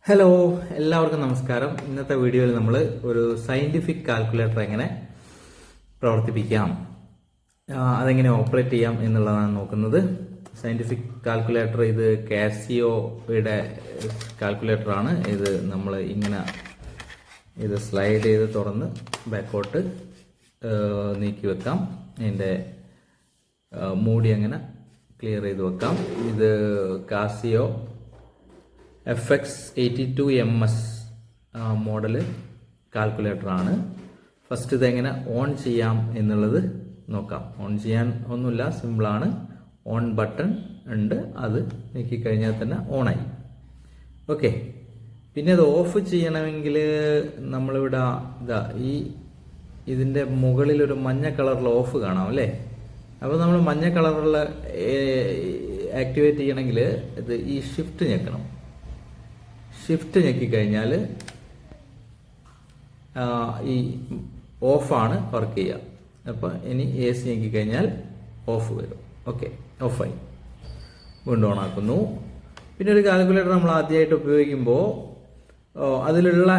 Hello, എല്ലാവർക്കും നമസ്കാരം. ഇന്നത്തെ വീഡിയോയിൽ നമ്മൾ ഒരു സയന്റിഫിക് കാൽക്കുലേറ്റർ എങ്ങനെ പ്രവർത്തിപ്പിക്കാം, അതെങ്ങനെ ഓപ്പറേറ്റ് ചെയ്യാം എന്നുള്ളതാണ് നോക്കുന്നത്. സയന്റിഫിക് കാൽക്കുലേറ്റർ ഇത് കാസിയോയുടെ കാൽക്കുലേറ്ററാണ്. ഇത് നമ്മൾ ഇങ്ങനെ ഇത് സ്ലൈഡ് ചെയ്ത് തുറന്ന് ബാക്കോട്ട് നീക്കി വെക്കാം. ഇതിൻ്റെ മൂടി അങ്ങനെ ക്ലിയർ ചെയ്ത് വെക്കാം. ഇത് കാസിയോ FX82MS മോഡല് കാൽക്കുലേറ്ററാണ്. ഫസ്റ്റ് ഇതെങ്ങനെ ഓൺ ചെയ്യാം എന്നുള്ളത് നോക്കാം. ഓൺ ചെയ്യാൻ ഒന്നുമില്ല, സിമ്പിളാണ്. ഓൺ ബട്ടൺ ഉണ്ട്, അത് നീക്കിക്കഴിഞ്ഞാൽ തന്നെ ഓണായി. ഓക്കെ, പിന്നെ അത് ഓഫ് ചെയ്യണമെങ്കിൽ നമ്മളിവിടെ ഇതിൻ്റെ മുകളിലൊരു മഞ്ഞ കളറിൽ ഓഫ് കാണാം അല്ലേ. അപ്പോൾ നമ്മൾ മഞ്ഞ കളറിൽ ആക്ടിവേറ്റ് ചെയ്യണമെങ്കിൽ ഇത് ഈ ഷിഫ്റ്റ് ഞെക്കണം. ഷിഫ്റ്റ് ഞെക്കിക്കഴിഞ്ഞാൽ ഈ ഓഫാണ് വർക്ക് ചെയ്യുക. അപ്പോൾ ഇനി AC ഞെക്കിക്കഴിഞ്ഞാൽ ഓഫ് വരും. ഓക്കെ, ഓഫായി. വീണ്ടും ഓണാക്കുന്നു. പിന്നെ ഒരു കാൽക്കുലേറ്റർ നമ്മൾ ആദ്യമായിട്ട് ഉപയോഗിക്കുമ്പോൾ അതിലുള്ള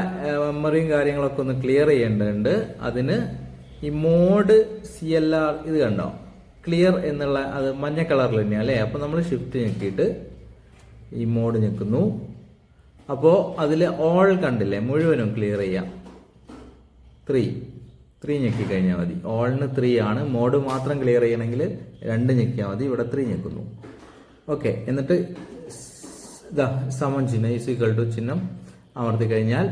മെമ്മറിയും കാര്യങ്ങളൊക്കെ ഒന്ന് ക്ലിയർ ചെയ്യേണ്ടതുണ്ട്. അതിന് ഈ മോഡ് CLR ഇത് കണ്ടോ, ക്ലിയർ എന്നുള്ള അത് മഞ്ഞ കളറിൽ തന്നെയാണ് അല്ലേ. അപ്പോൾ നമ്മൾ ഷിഫ്റ്റ് ഞെക്കിയിട്ട് ഈ മോഡ് ഞെക്കുന്നു. അപ്പോൾ അതിൽ ഓൾ കണ്ടില്ലേ, മുഴുവനും ക്ലിയർ ചെയ്യാം. 3 ഞെക്കി കഴിഞ്ഞാൽ മതി. ഓളിന് 3 ആണ്. മോഡ് മാത്രം ക്ലിയർ ചെയ്യണമെങ്കിൽ 2 ഞെക്കിയാൽ മതി. ഇവിടെ 3 ഞെക്കുന്നു. ഓക്കെ, എന്നിട്ട് സമം ചിഹ്നം = ചിഹ്നം അമർത്തി കഴിഞ്ഞാൽ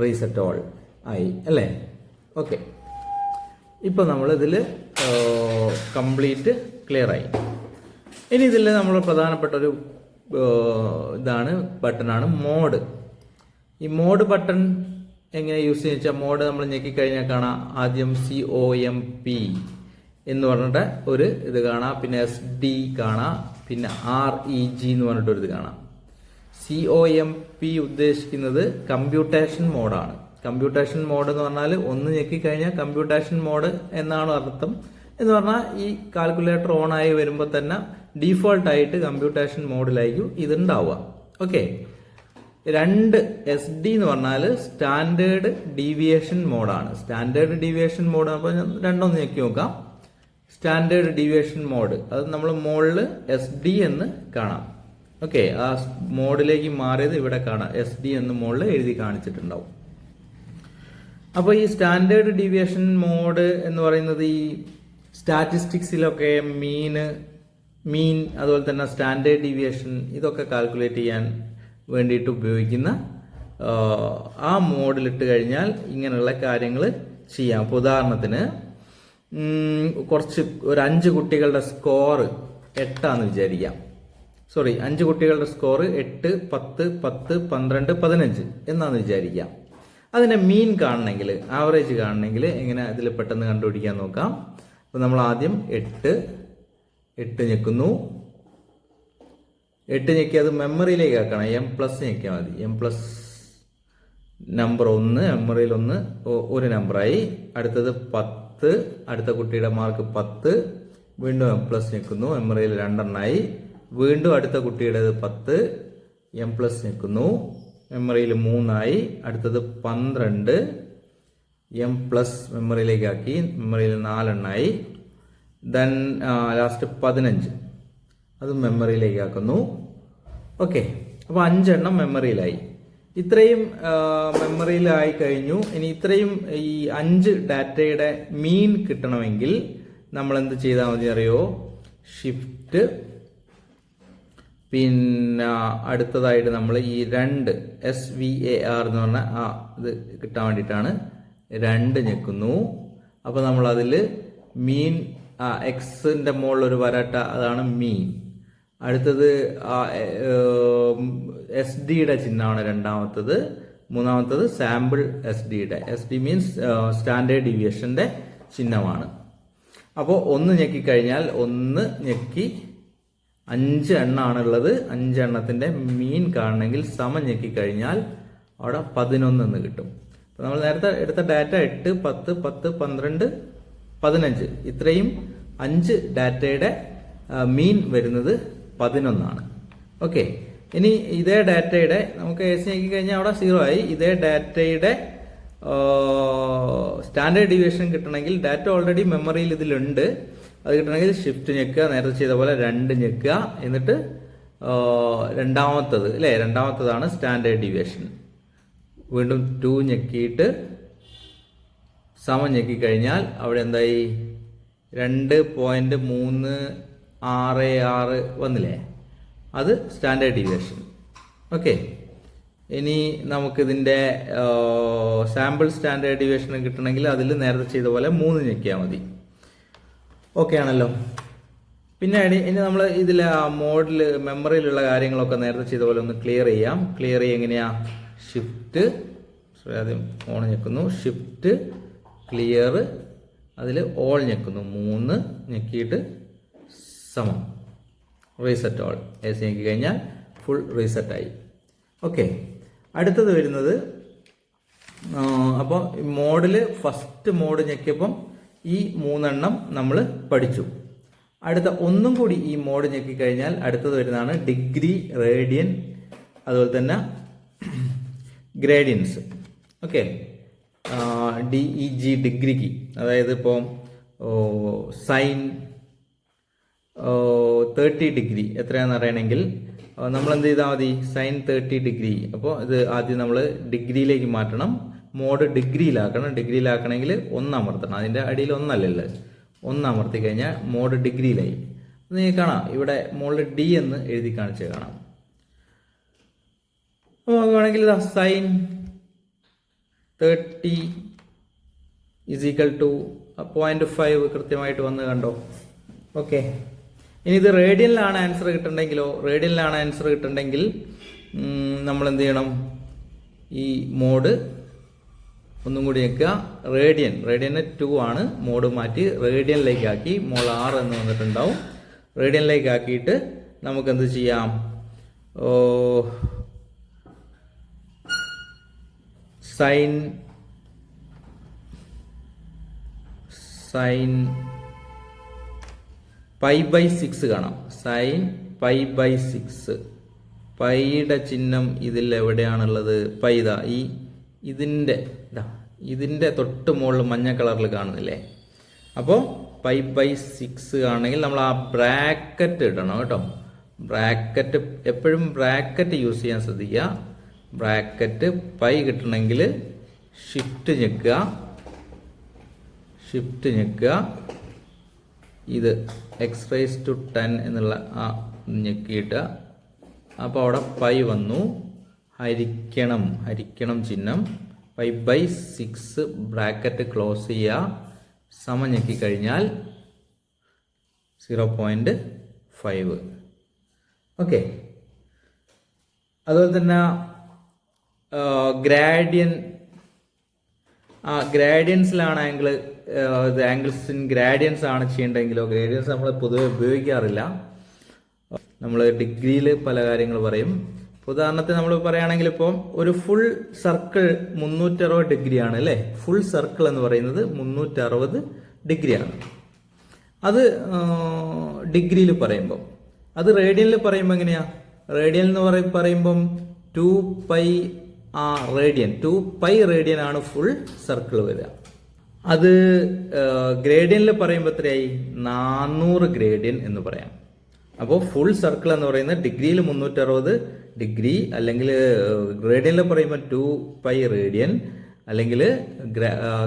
റീസെറ്റ് ഓൾ ആയി അല്ലേ. ഓക്കെ, ഇപ്പോൾ നമ്മളിതിൽ കംപ്ലീറ്റ് ക്ലിയർ ആയി. ഇനി ഇതിൽ നമ്മൾ പ്രധാനപ്പെട്ട ഒരു ബട്ടണാണ് മോഡ്. ഈ മോഡ് ബട്ടൺ എങ്ങനെ യൂസ് ചെയ്യുക വെച്ചാൽ, മോഡ് നമ്മൾ ഞെക്കിക്കഴിഞ്ഞാൽ കാണാം ആദ്യം COMP എന്ന് പറഞ്ഞിട്ട് ഒരു ഇത് കാണാം, പിന്നെ SD കാണാം, പിന്നെ REG എന്ന് പറഞ്ഞിട്ടൊരു ഇത് കാണാം. COMP ഉദ്ദേശിക്കുന്നത് കമ്പ്യൂട്ടേഷൻ മോഡാണ്. കമ്പ്യൂട്ടേഷൻ മോഡ് എന്ന് പറഞ്ഞാൽ ഒന്ന് ഞെക്കിക്കഴിഞ്ഞാൽ കമ്പ്യൂട്ടേഷൻ മോഡ് എന്നാണ് അർത്ഥം. എന്ന് പറഞ്ഞാൽ ഈ കാൽക്കുലേറ്റർ ഓൺ ആയി വരുമ്പോൾ തന്നെ ഡീഫോൾട്ട് ആയിട്ട് കമ്പ്യൂട്ടേഷൻ മോഡിലായിരിക്കും ഇതുണ്ടാവുക. ഓക്കെ, 2 SD എന്ന് പറഞ്ഞാൽ സ്റ്റാൻഡേർഡ് ഡീവിയേഷൻ മോഡാണ്. സ്റ്റാൻഡേർഡ് ഡീവിയേഷൻ മോഡ് അപ്പോൾ രണ്ടൊന്ന് ഞെക്കി നോക്കാം. സ്റ്റാൻഡേർഡ് ഡീവിയേഷൻ മോഡ് അത് നമ്മൾ മുകളിൽ SD എന്ന് കാണാം. ഓക്കെ, ആ മോഡിലേക്ക് മാറിയത് ഇവിടെ കാണാം. SD എന്ന് മുകളിൽ എഴുതി കാണിച്ചിട്ടുണ്ടാവും. അപ്പോൾ ഈ സ്റ്റാൻഡേർഡ് ഡീവിയേഷൻ മോഡ് എന്ന് പറയുന്നത് ഈ സ്റ്റാറ്റിസ്റ്റിക്സിലൊക്കെ മീൻ അതുപോലെ തന്നെ സ്റ്റാൻഡേർഡ് ഡീവിയേഷൻ ഇതൊക്കെ കാൽക്കുലേറ്റ് ചെയ്യാൻ വേണ്ടിയിട്ട് ഉപയോഗിക്കുന്ന ആ മോഡിലിട്ട് കഴിഞ്ഞാൽ ഇങ്ങനെയുള്ള കാര്യങ്ങൾ ചെയ്യാം. അപ്പോൾ ഉദാഹരണത്തിന് ഒരു 5 കുട്ടികളുടെ സ്കോർ 8 വിചാരിക്കാം. 5 കുട്ടികളുടെ സ്കോർ 8, 10, 10, 12, 15 എന്നാന്ന് വിചാരിക്കാം. അതിനെ മീൻ കാണണമെങ്കിൽ, ആവറേജ് കാണണമെങ്കിൽ എങ്ങനെ അതിൽ പെട്ടെന്ന് കണ്ടുപിടിക്കാൻ നോക്കാം. അപ്പോൾ നമ്മൾ ആദ്യം 8 ഞെക്കുന്നു. 8 ഞെക്കി അത് മെമ്മറിയിലേക്ക് ആക്കണം. M+ ഞെക്കിയാൽ മതി. M+ നമ്പർ 1, മെമ്മറിയിൽ 1 ഒരു നമ്പറായി. അടുത്തത് 10, അടുത്ത കുട്ടിയുടെ മാർക്ക് 10. വീണ്ടും M+ ഞെക്കുന്നു, മെമ്മറിയിൽ 2 എണ്ണമായി. വീണ്ടും അടുത്ത കുട്ടിയുടേത് 10, M+ ഞെക്കുന്നു, മെമ്മറിയിൽ 3 ആയി. അടുത്തത് 12, M+ മെമ്മറിയിലേക്ക് ആക്കി, മെമ്മറിയിൽ 4 എണ്ണമായി. ദെൻ ലാസ്റ്റ് 15 അത് മെമ്മറിയിലേക്ക് ആക്കുന്നു. ഓക്കെ, അപ്പോൾ 5 എണ്ണം മെമ്മറിയിലായി. ഇത്രയും മെമ്മറിയിലായി കഴിഞ്ഞു. ഇനി ഇത്രയും ഈ 5 ഡാറ്റയുടെ മീൻ കിട്ടണമെങ്കിൽ നമ്മൾ എന്ത് ചെയ്താൽ മതി അറിയോ? ഷിഫ്റ്റ്, പിന്നെ അടുത്തതായിട്ട് നമ്മൾ ഈ 2 SVAR എന്ന് പറഞ്ഞ ഇത് കിട്ടാൻ വേണ്ടിയിട്ടാണ് 2 ഞെക്കുന്നു. അപ്പോൾ നമ്മൾ അതിൽ മീൻ എക്സിന്റെ മുകളിൽ ഒരു വരട്ട, അതാണ് മീൻ. അടുത്തത് SD-യുടെ ചിഹ്നമാണ് രണ്ടാമത്തത്. മൂന്നാമത്തത് സാമ്പിൾ SD-യുടെ. SD മീൻസ് സ്റ്റാൻഡേർഡ് ഡീവിയേഷന്റെ ചിഹ്നമാണ്. അപ്പോൾ 1 ഞെക്കിക്കഴിഞ്ഞാൽ 1 ഞെക്കി 5 എണ്ണാണുള്ളത്. 5 എണ്ണത്തിന്റെ മീൻ കാണണമെങ്കിൽ സമം ഞെക്കിക്കഴിഞ്ഞാൽ അവിടെ 11 എന്ന് കിട്ടും. അപ്പോൾ നമ്മൾ നേരത്തെ എടുത്ത ഡാറ്റ 8, 10, 10, 12, 15 ഇത്രയും 5 ഡാറ്റയുടെ മീൻ വരുന്നത് 11 ആണ്. ഓക്കെ, ഇനി ഇതേ ഡാറ്റയുടെ നമുക്ക് നമുക്ക് എ സി ഞെക്കി കഴിഞ്ഞാൽ അവിടെ 0 ആയി. ഇതേ ഡാറ്റയുടെ സ്റ്റാൻഡേർഡ് ഡീവിയേഷൻ കിട്ടണമെങ്കിൽ ഡാറ്റ ഓൾറെഡി മെമ്മറിയിൽ ഇതിലുണ്ട്. അത് കിട്ടണമെങ്കിൽ ഷിഫ്റ്റ് ഞെക്കുക, നേരത്തെ ചെയ്ത പോലെ 2 ഞെക്കുക, എന്നിട്ട് രണ്ടാമത്തത് അല്ലേ, രണ്ടാമത്തതാണ് സ്റ്റാൻഡേർഡ് ഡീവിയേഷൻ. വീണ്ടും 2 ഞെക്കിയിട്ട് സമം ഞെക്കിക്കഴിഞ്ഞാൽ അവിടെ എന്തായി 2.366 വന്നില്ലേ, അത് സ്റ്റാൻഡേർഡ് ഡീവിയേഷൻ. ഓക്കെ, ഇനി നമുക്കിതിൻ്റെ സാമ്പിൾ സ്റ്റാൻഡേർഡ് ഡീവിയേഷൻ കിട്ടണമെങ്കിൽ അതിൽ നേരത്തെ ചെയ്ത പോലെ 3 ഞെക്കിയാൽ മതി. ഓക്കെ ആണല്ലോ. പിന്നെ ഇനി നമ്മൾ ഇതിൽ മോഡിൽ മെമ്മറിയിലുള്ള കാര്യങ്ങളൊക്കെ നേരത്തെ ചെയ്ത പോലെ ഒന്ന് ക്ലിയർ ചെയ്യാം. ക്ലിയർ ചെയ്യുക എങ്ങനെയാ, ഷിഫ്റ്റ്, ആദ്യം ഓൺ ഞെക്കുന്നു, ഷിഫ്റ്റ് ക്ലിയർ, അതിൽ ഓൾ ഞെക്കുന്നു, 3 ഞെക്കിയിട്ട് സമം റീസെറ്റ് ഓൾ. എ സി ഞെക്കി കഴിഞ്ഞാൽ ഫുൾ റീസെറ്റായി. ഓക്കെ, അടുത്തത് വരുന്നത് അപ്പോൾ മോഡിൽ ഫസ്റ്റ് മോഡ് ഞെക്കിയപ്പം ഈ 3 എണ്ണം നമ്മൾ പഠിച്ചു. അടുത്ത ഒന്നും കൂടി ഈ മോഡ് ഞെക്കിക്കഴിഞ്ഞാൽ അടുത്തത് വരുന്നതാണ് ഡിഗ്രി, റേഡിയൻ, അതുപോലെ തന്നെ ഗ്രേഡിയൻസ്. ഓക്കെ, DEG ഡിഗ്രിക്ക്, അതായത് ഇപ്പോൾ സൈൻ 30 ഡിഗ്രി എത്രയാണെന്ന് അറിയണമെങ്കിൽ നമ്മൾ എന്ത് ചെയ്താൽ മതി, സൈൻ 30 ഡിഗ്രി. അപ്പോൾ ഇത് ആദ്യം നമ്മൾ ഡിഗ്രിയിലേക്ക് മാറ്റണം, മോഡ് ഡിഗ്രിയിലാക്കണം. ഡിഗ്രിയിലാക്കണമെങ്കിൽ 1 അമർത്തണം, അതിൻ്റെ അടിയിൽ 1 അല്ലല്ലോ, 1 അമർത്തി കഴിഞ്ഞാൽ മോഡ് ഡിഗ്രിയിലായി. നിങ്ങൾക്ക് കാണാം ഇവിടെ മോളിൽ D എന്ന് എഴുതി കാണിച്ച് കാണാം. അപ്പോൾ നോക്കുകയാണെങ്കിൽ ഇതാ സൈൻ 30 = 0.5 കൃത്യമായിട്ട് വന്ന് കണ്ടോ. ഓക്കെ, ഇനി ഇത് റേഡിയനിലാണ് ആൻസർ കിട്ടണമെങ്കിലോ, റേഡിയനിലാണ് ആൻസർ കിട്ടണമെങ്കിൽ നമ്മൾ എന്ത് ചെയ്യണം, ഈ മോഡ് ഒന്നും കൂടി വെക്കുക, റേഡിയന് 2 ആണ്, മോഡ് മാറ്റി റേഡിയനിലേക്ക് ആക്കി, മോൾ 6 എന്ന് വന്നിട്ടുണ്ടാവും. റേഡിയനിലേക്ക് ആക്കിയിട്ട് നമുക്ക് എന്ത് ചെയ്യാം, സൈൻ π/6 കാണാം. സൈൻ π/6, പൈയുടെ ചിഹ്നം ഇതിൽ എവിടെയാണുള്ളത്, പൈ ഇതാ ഇതിൻ്റെ തൊട്ട് മുകളിൽ മഞ്ഞ കളറിൽ കാണുന്നില്ലേ. അപ്പോൾ π/6 ആണെങ്കിൽ നമ്മൾ ആ ബ്രാക്കറ്റ് ഇടണം കേട്ടോ. ബ്രാക്കറ്റ് എപ്പോഴും ബ്രാക്കറ്റ് യൂസ് ചെയ്യാൻ ശ്രദ്ധിക്കുക. ബ്രാക്കറ്റ് പൈ കിട്ടണമെങ്കിൽ ഷിഫ്റ്റ് ഞെക്കുക, ഇത് x⁻10 എന്നുള്ള ആ ഞെക്കിയിട്ട്, അപ്പോൾ അവിടെ പൈ വന്നു, ഹരിക്കണം ചിഹ്നം, π/6 ബ്രാക്കറ്റ് ക്ലോസ് ചെയ്യുക, സമം ഞെക്കിക്കഴിഞ്ഞാൽ 0.5. ഓക്കെ, അതുപോലെ തന്നെ ഗ്രാഡിയൻസിലാണ് ആംഗിൾസ് ഇൻ ഗ്രാഡിയൻസ് ആണ് ചെയ്യേണ്ടതെങ്കിലോ, ഗ്രേഡിയൻസ് നമ്മൾ പൊതുവെ ഉപയോഗിക്കാറില്ല. നമ്മൾ ഡിഗ്രിയിൽ പല കാര്യങ്ങൾ പറയും. ഉദാഹരണത്തിന് നമ്മൾ പറയുകയാണെങ്കിൽ ഇപ്പോൾ ഒരു ഫുൾ സർക്കിൾ 360 ഡിഗ്രിയാണ് അല്ലേ. ഫുൾ സർക്കിൾ എന്ന് പറയുന്നത് 360 ഡിഗ്രിയാണ്. അത് ഡിഗ്രിയിൽ പറയുമ്പം, അത് റേഡിയനിൽ പറയുമ്പോൾ എങ്ങനെയാ, റേഡിയൻ എന്ന് പറയുമ്പം 2π റേഡിയൻ, 2π റേഡിയൻ ആണ് ഫുൾ സർക്കിൾ വരിക. അത് ഗ്രേഡിയനിൽ പറയുമ്പോൾ എത്രയായി, 400 ഗ്രേഡിയൻ എന്ന് പറയാം. അപ്പോൾ ഫുൾ സർക്കിൾ എന്ന് പറയുന്നത് ഡിഗ്രിയിൽ 360 ഡിഗ്രി, അല്ലെങ്കിൽ റേഡിയനിൽ പറയുമ്പോൾ 2π റേഡിയൻ, അല്ലെങ്കിൽ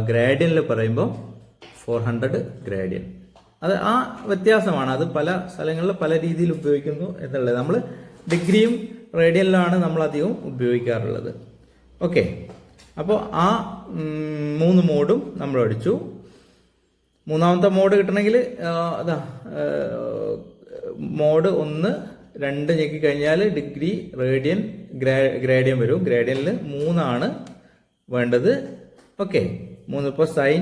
ഗ്രേഡിയനിൽ പറയുമ്പോൾ 400 ഗ്രേഡിയൻ. അത് ആ വ്യത്യാസമാണ്. അത് പല സ്ഥലങ്ങളിൽ പല രീതിയിൽ ഉപയോഗിക്കുന്നു എന്നുള്ളത്. നമ്മൾ ഡിഗ്രിയും റേഡിയനിലാണ് നമ്മൾ അധികവും ഉപയോഗിക്കാറുള്ളത്. ഓക്കെ, അപ്പോൾ ആ 3 മോഡും നമ്മൾ പഠിച്ചു. മൂന്നാമത്തെ മോഡ് കിട്ടണമെങ്കിൽ മോഡ് 1, 2 ഞെക്കി കഴിഞ്ഞാൽ ഡിഗ്രി, റേഡിയൻ, ഗ്രേഡിയൻ വരും. ഗ്രേഡിയനിൽ 3 ആണ് വേണ്ടത്. ഓക്കെ, 3 ഇപ്പോൾ സൈൻ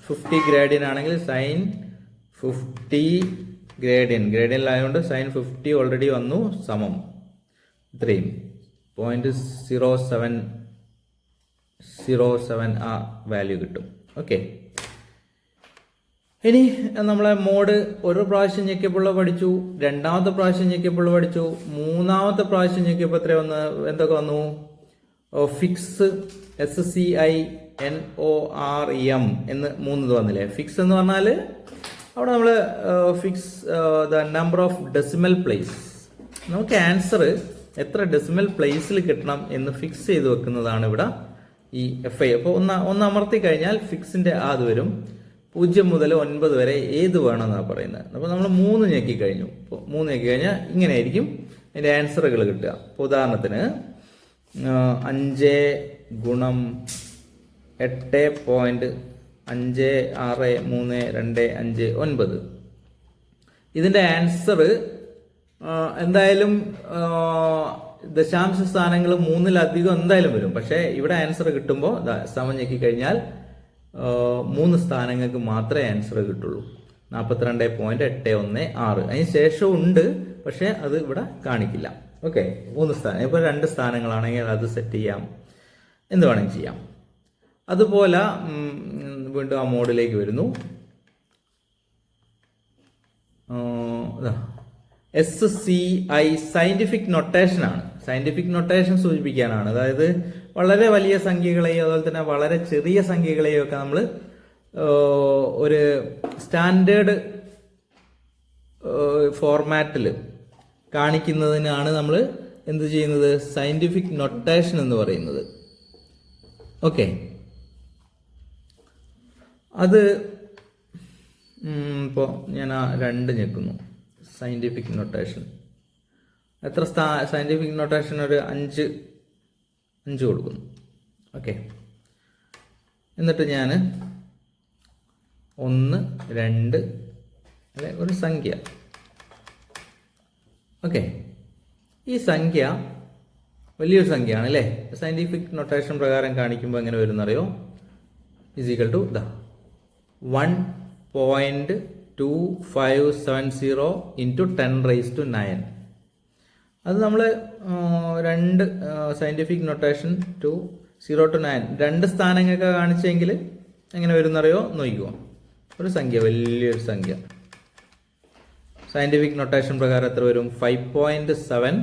50 ഗ്രേഡിയൻ ആണെങ്കിൽ സൈൻ 50 ഗ്രേഡിയനിലായതുകൊണ്ട് സൈൻ 50 ഓൾറെഡി വന്നു, സമം ഇത്രയും 0.07 ആ വാല്യൂ കിട്ടും. ഓക്കെ, ഇനി നമ്മളെ മോഡ് ഒരു പ്രാവശ്യം ഞെക്കിയപ്പോൾ പഠിച്ചു, രണ്ടാമത്തെ പ്രാവശ്യം ഞെക്കിയപ്പോൾ പഠിച്ചു, മൂന്നാമത്തെ പ്രാവശ്യം ഞെക്കിയപ്പോൾ എത്ര വന്ന് എന്തൊക്കെ വന്നു? ഫിക്സ് SCINORM എന്ന് 3 വന്നില്ലേ? ഫിക്സ് എന്ന് പറഞ്ഞാൽ അവിടെ നമ്മൾ fix the number of decimal place, നമുക്ക് ആൻസർ എത്ര ഡെസിമൽ പ്ലേസിൽ കിട്ടണം എന്ന് ഫിക്സ് ചെയ്ത് വെക്കുന്നതാണ് ഇവിടെ ഈ FI. അപ്പോൾ ഒന്ന് അമർത്തി കഴിഞ്ഞാൽ ഫിക്സിന്റെ അത് വരും. 0 മുതൽ 9 വരെ ഏത് വേണമെന്നാണ് പറയുന്നത്. അപ്പോൾ നമ്മൾ 3 ഞെക്കി കഴിഞ്ഞു. അപ്പോൾ 3 ഞെക്കി കഴിഞ്ഞാൽ ഇങ്ങനെയായിരിക്കും അതിന്റെ ആൻസറുകൾ കിട്ടുക. അപ്പോൾ ഉദാഹരണത്തിന് 5 ഗുണം 8.563259. ഇതിന്റെ ആൻസർ എന്തായാലും ദശാംശ സ്ഥാനങ്ങൾ 3-ലധികം എന്തായാലും വരും. പക്ഷേ ഇവിടെ ആൻസർ കിട്ടുമ്പോൾ സമം ഞെക്കി കഴിഞ്ഞാൽ 3 സ്ഥാനങ്ങൾക്ക് മാത്രമേ ആൻസർ കിട്ടുള്ളൂ. 42.816. അതിന് ശേഷം ഉണ്ട്, പക്ഷെ അത് ഇവിടെ കാണിക്കില്ല. ഓക്കെ, 3 സ്ഥാനം. ഇപ്പോൾ 2 സ്ഥാനങ്ങളാണെങ്കിൽ അത് സെറ്റ് ചെയ്യാം, എന്ത് വേണമെങ്കിൽ ചെയ്യാം. അതുപോലെ വീണ്ടും ആ മോഡിലേക്ക് വരുന്നു. SCI സയന്റിഫിക് നൊട്ടേഷൻ ആണ്. സയന്റിഫിക് നൊട്ടേഷൻ സൂചിപ്പിക്കാനാണ്. അതായത് വളരെ വലിയ സംഖ്യകളെയോ അതുപോലെ തന്നെ വളരെ ചെറിയ സംഖ്യകളെയോ ഒക്കെ നമ്മൾ ഒരു സ്റ്റാൻഡേർഡ് ഫോർമാറ്റിൽ കാണിക്കുന്നതിനാണ് നമ്മൾ എന്ത് ചെയ്യുന്നത്? സയന്റിഫിക് നൊട്ടേഷൻ എന്ന് പറയുന്നത്. ഓക്കെ, അത് ഇപ്പോൾ ഞാൻ ആ 2 ഞെക്കുന്നു. സയന്റിഫിക് നൊട്ടേഷൻ എത്ര സയന്റിഫിക് നൊട്ടേഷൻ ഒരു 5 കൊടുക്കുന്നു. ഓക്കെ, എന്നിട്ട് ഞാൻ 1, 2 അല്ലെ ഒരു സംഖ്യ. ഓക്കെ, ഈ സംഖ്യ വലിയൊരു സംഖ്യയാണ് അല്ലേ? സയന്റിഫിക് നൊട്ടേഷൻ പ്രകാരം കാണിക്കുമ്പോൾ എങ്ങനെ വരുന്നറിയോ? Equal to 1.2570 into 10⁻⁹. അത് നമ്മൾ 2 സയന്റിഫിക് നൊട്ടേഷൻ 0 to 9 2 സ്ഥാനങ്ങളൊക്കെ കാണിച്ചെങ്കിൽ എങ്ങനെ വരുന്നറിയോ? നോക്കിക്കോ. ഒരു സംഖ്യ, വലിയൊരു സംഖ്യ സയന്റിഫിക് നൊട്ടേഷൻ പ്രകാരം എത്ര വരും? 5.7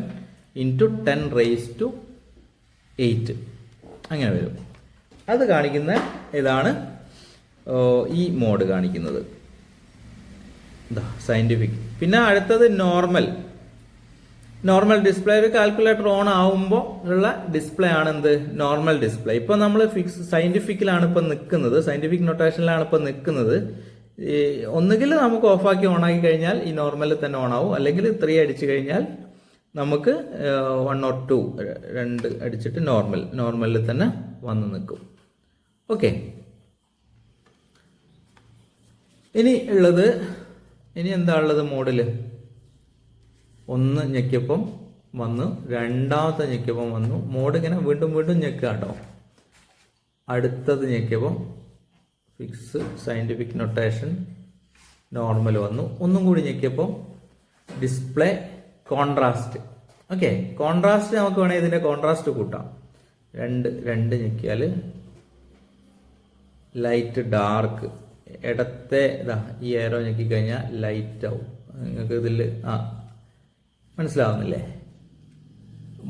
into 10⁸8 അങ്ങനെ വരും. അത് കാണിക്കുന്ന ഇതാണ് ഈ മോഡ് കാണിക്കുന്നത്, സയന്റിഫിക്. പിന്നെ അടുത്തത് നോർമൽ ഡിസ്പ്ലേ. ഒരു കാൽക്കുലേറ്റർ ഓൺ ആവുമ്പോൾ ഉള്ള ഡിസ്പ്ലേ ആണ് എന്ത്? Normal display. ഇപ്പൊ നമ്മൾ സയന്റിഫിക്കിലാണ് ഇപ്പൊ നിൽക്കുന്നത്, സയന്റിഫിക് നൊട്ടേഷനിലാണ് ഇപ്പൊ നിൽക്കുന്നത്. ഒന്നുകിൽ നമുക്ക് ഓഫാക്കി ഓണാക്കി കഴിഞ്ഞാൽ ഈ നോർമലിൽ തന്നെ ഓൺ ആവും, അല്ലെങ്കിൽ 3 അടിച്ചു കഴിഞ്ഞാൽ നമുക്ക് 1 or 2 അടിച്ചിട്ട് നോർമലിൽ തന്നെ വന്ന് നിൽക്കും. ഓക്കെ, ഇനി എന്താ ഉള്ളത് മോഡില്? 1 ഞെക്കിയപ്പം വന്നു, 2ാമത്തെ ഞെക്കിയപ്പം വന്നു. മോഡ് ഇങ്ങനെ വീണ്ടും ഞെക്കുക കേട്ടോ. അടുത്തത് ഞെക്കിയപ്പം ഫിക്സ് സയന്റിഫിക് നൊട്ടേഷൻ നോർമൽ വന്നു. ഒന്നും കൂടി ഞെക്കിയപ്പോൾ ഡിസ്പ്ലേ കോൺട്രാസ്റ്റ്. ഓക്കെ, കോൺട്രാസ്റ്റ് നമുക്ക് വേണമെങ്കിൽ ഇതിന്റെ കോൺട്രാസ്റ്റ് കൂട്ടാം. 2 ഞെക്കിയാൽ ലൈറ്റ് ഡാർക്ക്, ഇടത്തെ ഈ ഏരോ ഞെക്കി കഴിഞ്ഞാൽ ലൈറ്റ് ആവും. നിങ്ങൾക്ക് ഇതിൽ മനസ്സിലാവുന്നില്ലേ?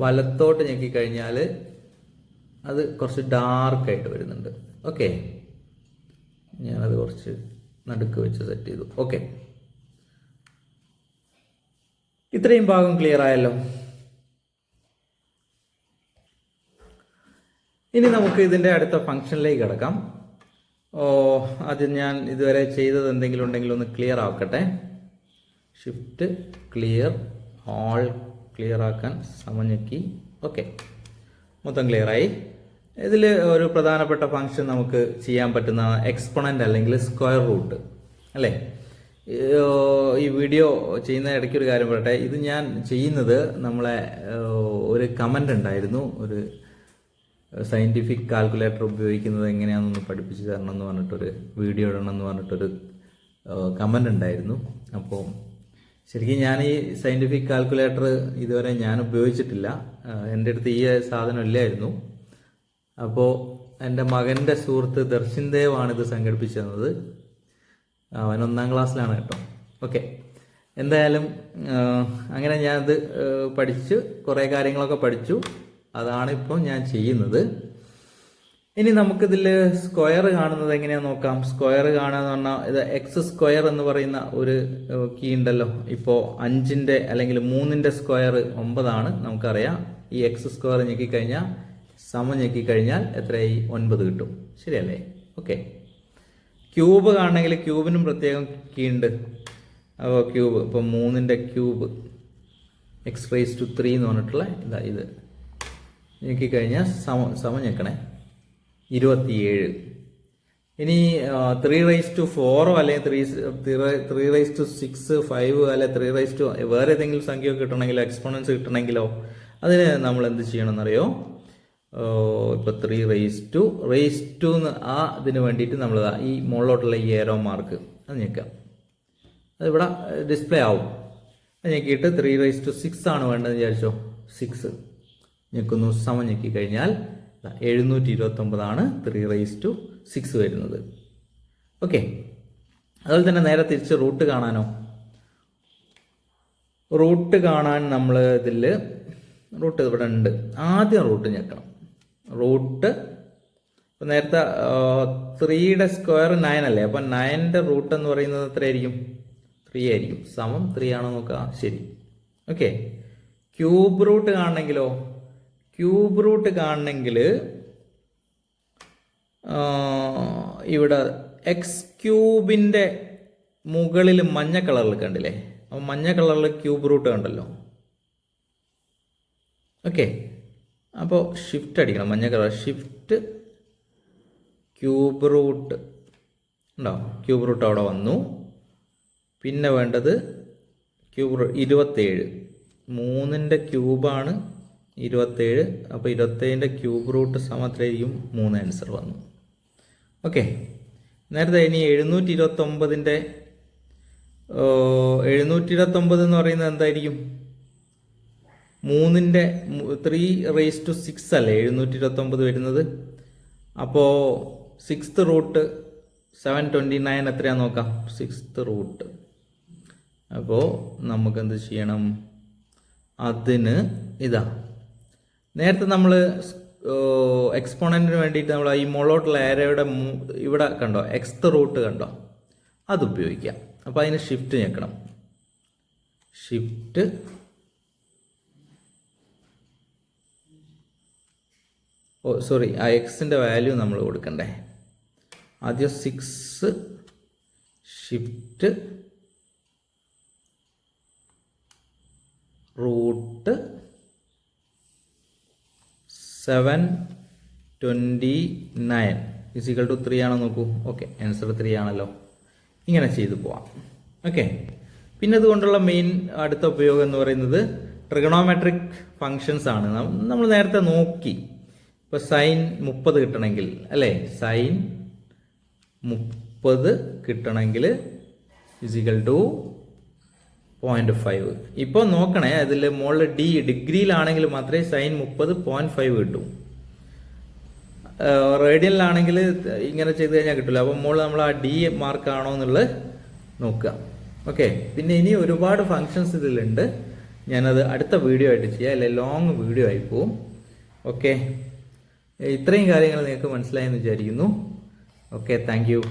വലത്തോട്ട് ഞെക്കി കഴിഞ്ഞാൽ അത് കുറച്ച് ഡാർക്കായിട്ട് വരുന്നുണ്ട്. ഓക്കെ, ഞാനത് കുറച്ച് നടുക്ക് വെച്ച് സെറ്റ് ചെയ്തു. ഓക്കെ, ഇത്രയും ഭാഗം ക്ലിയർ ആയല്ലോ. ഇനി നമുക്ക് ഇതിന്റെ അടുത്ത ഫംഗ്ഷനിലേക്ക് കിടക്കാം. ആദ്യം ഞാൻ ഇതുവരെ ചെയ്തത് എന്തെങ്കിലും ഉണ്ടെങ്കിൽ ഒന്ന് ക്ലിയർ ആക്കട്ടെ. ഷിഫ്റ്റ് ക്ലിയർ, ഓൾ ക്ലിയർ ആക്കാൻ സമഞ്ഞക്കി. ഓക്കെ, മൊത്തം ക്ലിയർ ആയി. ഇതിൽ ഒരു പ്രധാനപ്പെട്ട ഫംഗ്ഷൻ നമുക്ക് ചെയ്യാൻ പറ്റുന്ന എക്സ്പോണന്റ് അല്ലെങ്കിൽ സ്ക്വയർ റൂട്ട് അല്ലേ? ഈ വീഡിയോ ചെയ്യുന്ന ഇടയ്ക്ക് ഒരു കാര്യം പറയട്ടെ. ഇത് ഞാൻ ചെയ്യുന്നത് നമ്മളെ ഒരു കമന്റ് ഉണ്ടായിരുന്നു, ഒരു സയന്റിഫിക് കാൽക്കുലേറ്റർ ഉപയോഗിക്കുന്നത് എങ്ങനെയാണെന്നൊന്ന് പഠിപ്പിച്ചു തരണം എന്ന് പറഞ്ഞിട്ടൊരു വീഡിയോ ഇടണം എന്ന് പറഞ്ഞിട്ടൊരു കമന്റ് ഉണ്ടായിരുന്നു. അപ്പോൾ ശരിക്കും ഞാൻ ഈ സയന്റിഫിക് കാൽക്കുലേറ്റർ ഇതുവരെ ഞാൻ ഉപയോഗിച്ചിട്ടില്ല. എൻ്റെ അടുത്ത് ഈ സാധനം ഇല്ലായിരുന്നു. അപ്പോൾ എൻ്റെ മകൻ്റെ സുഹൃത്ത് ദർശിൻ ദേവ് ആണ് ഇത് സംഘടിപ്പിച്ചു തന്നത്. അവൻ 1ാം ക്ലാസ്സിലാണ് കേട്ടോ. ഓക്കെ, എന്തായാലും അങ്ങനെ ഞാനത് പഠിച്ച് കുറേ കാര്യങ്ങളൊക്കെ പഠിച്ചു. അതാണ് ഇപ്പോൾ ഞാൻ ചെയ്യുന്നത്. ഇനി നമുക്കിതിൽ സ്ക്വയർ കാണുന്നത് എങ്ങനെയാണെന്ന് നോക്കാം. സ്ക്വയർ കാണാന്ന് പറഞ്ഞാൽ ഇത് എക്സ് സ്ക്വയർ എന്ന് പറയുന്ന ഒരു കീ ഉണ്ടല്ലോ. ഇപ്പോൾ 5ന്റെ അല്ലെങ്കിൽ 3ന്റെ സ്ക്വയർ 9 നമുക്കറിയാം. ഈ എക്സ് സ്ക്വയർ ഞെക്കിക്കഴിഞ്ഞാൽ സമം ഞെക്കിക്കഴിഞ്ഞാൽ എത്രയായി? 9 കിട്ടും. ശരിയല്ലേ? ഓക്കെ. ക്യൂബ് കാണണമെങ്കിൽ ക്യൂബിനും പ്രത്യേകം കീ ഉണ്ട്. അപ്പോൾ ക്യൂബ് ഇപ്പോൾ 3ന്റെ ക്യൂബ് x⁻³ എന്ന് പറഞ്ഞിട്ടുള്ള ഇതാ ഇത് ഞെക്കിക്കഴിഞ്ഞാൽ സമം ഞെക്കണേ 27. ഇനി 3⁴ അല്ലെങ്കിൽ 3⁻6 5 അല്ലെ 3 വേറെ ഏതെങ്കിലും സംഖ്യ കിട്ടണമെങ്കിലോ എക്സ്പോണൻസ് കിട്ടണമെങ്കിലോ അതിന് നമ്മൾ എന്ത് ചെയ്യണമെന്നറിയോ? ഇപ്പോൾ 3⁻² ആ ഇതിന് വേണ്ടിയിട്ട് നമ്മൾ ഈ മുകളിലോട്ടുള്ള ഈ ഏരോ മാർക്ക് അത് ഞെക്കാം. അതിവിടെ ഡിസ്പ്ലേ ആവും. അത് ഞെക്കിയിട്ട് 3⁻6 ആണ് വേണ്ടതെന്ന് വിചാരിച്ചോ. 6 ഞെക്കുന്നു, സമം ഞെക്കി കഴിഞ്ഞാൽ 729 3⁻6 വരുന്നത്. ഓക്കെ. അതുപോലെ തന്നെ നേരെ തിരിച്ച് റൂട്ട് കാണാനോ? റൂട്ട് കാണാൻ നമ്മൾ ഇതിൽ റൂട്ട് ഇവിടെ ഉണ്ട്. ആദ്യം റൂട്ട് ഞെക്കണം. റൂട്ട് ഇപ്പം നേരത്തെ 3യുടെ സ്ക്വയർ 9 അല്ലേ? അപ്പം 9ന്റെ റൂട്ട് എന്ന് പറയുന്നത് എത്രയായിരിക്കും? 3 ആയിരിക്കും. സമം 3 ആണോ നോക്കുക. ശരി. ഓക്കെ. ക്യൂബ് റൂട്ട് കാണണമെങ്കിലോ? ക്യൂബ് റൂട്ട് കാണണമെങ്കിൽ ഇവിടെ x³ മുകളിൽ മഞ്ഞ കളറിൽ കണ്ടില്ലേ? അപ്പം മഞ്ഞ കളറിൽ ക്യൂബ് റൂട്ട് കണ്ടല്ലോ. ഓക്കെ. അപ്പോൾ ഷിഫ്റ്റ് അടിക്കണം. മഞ്ഞ കളർ ഷിഫ്റ്റ് ക്യൂബ് റൂട്ട് ഉണ്ടോ? ക്യൂബ് റൂട്ട് അവിടെ വന്നു. പിന്നെ വേണ്ടത് ക്യൂബ് 27. 3ന്റെ ക്യൂബാണ് 27. അപ്പോൾ 27ന്റെ ക്യൂബ് റൂട്ട് സമത്രയായിരിക്കും 3 ആൻസർ വന്നു. ഓക്കെ. നേരത്തെ ഇനി 729ന്റെ 729 എന്ന് പറയുന്നത് എന്തായിരിക്കും? 3ന്റെ 3⁻6 അല്ലേ 729 വരുന്നത്. അപ്പോൾ 6th റൂട്ട് 729 എത്രയാന്ന് നോക്കാം. 6th root. അപ്പോൾ നമുക്കെന്ത് ചെയ്യണം? അതിന് ഇതാ നേരത്തെ നമ്മൾ എക്സ്പോണന്റിന് വേണ്ടിയിട്ട് നമ്മൾ ഈ മുകളിലോട്ടുള്ള ഏരയുടെ ഇവിടെ കണ്ടോ x⁻ റൂട്ട് കണ്ടോ? അത് ഉപയോഗിക്കാം. അപ്പോൾ അതിന് ഷിഫ്റ്റ് ഞെക്കണം. ഷിഫ്റ്റ് സോറി ആ എക്സിൻ്റെ വാല്യൂ നമ്മൾ കൊടുക്കണ്ടേ. ആദ്യം 6 ഷിഫ്റ്റ് റൂട്ട് 729 = 3 ആണോ നോക്കൂ. ഓക്കെ, ആൻസർ 3 ആണല്ലോ. ഇങ്ങനെ ചെയ്തു പോവാം. ഓക്കെ. പിന്നെ ഇതുകൊണ്ടുള്ള മെയിൻ അടുത്ത ഉപയോഗം എന്ന് പറയുന്നത് ട്രിഗണോമെട്രിക് ഫങ്ഷൻസ് ആണ്. നമ്മൾ നേരത്തെ നോക്കി. ഇപ്പോൾ സൈൻ 30 കിട്ടണമെങ്കിൽ അല്ലേ? സൈൻ 30 കിട്ടണമെങ്കിൽ = 0.5. ഇപ്പോൾ നോക്കണേ, അതിൽ മുകളിൽ ഡിഗ്രിയിലാണെങ്കിൽ മാത്രമേ സൈൻ 30 0.5 കിട്ടൂ. റേഡിയനിലാണെങ്കിൽ ഇങ്ങനെ ചെയ്ത് കഴിഞ്ഞാൽ കിട്ടില്ല. അപ്പോൾ മുകളിൽ നമ്മൾ ആ ഡി മാർക്കാണോ എന്നുള്ളത് നോക്കുക. ഓക്കെ. പിന്നെ ഇനി ഒരുപാട് ഫങ്ഷൻസ് ഇതിലുണ്ട്. ഞാനത് അടുത്ത വീഡിയോ ആയിട്ട് ചെയ്യാം, അല്ലെ ലോങ് വീഡിയോ ആയി പോവും. ഓക്കെ. ഇത്രയും കാര്യങ്ങൾ നിങ്ങൾക്ക് മനസ്സിലായെന്ന് വിചാരിക്കുന്നു. Okay, thank you.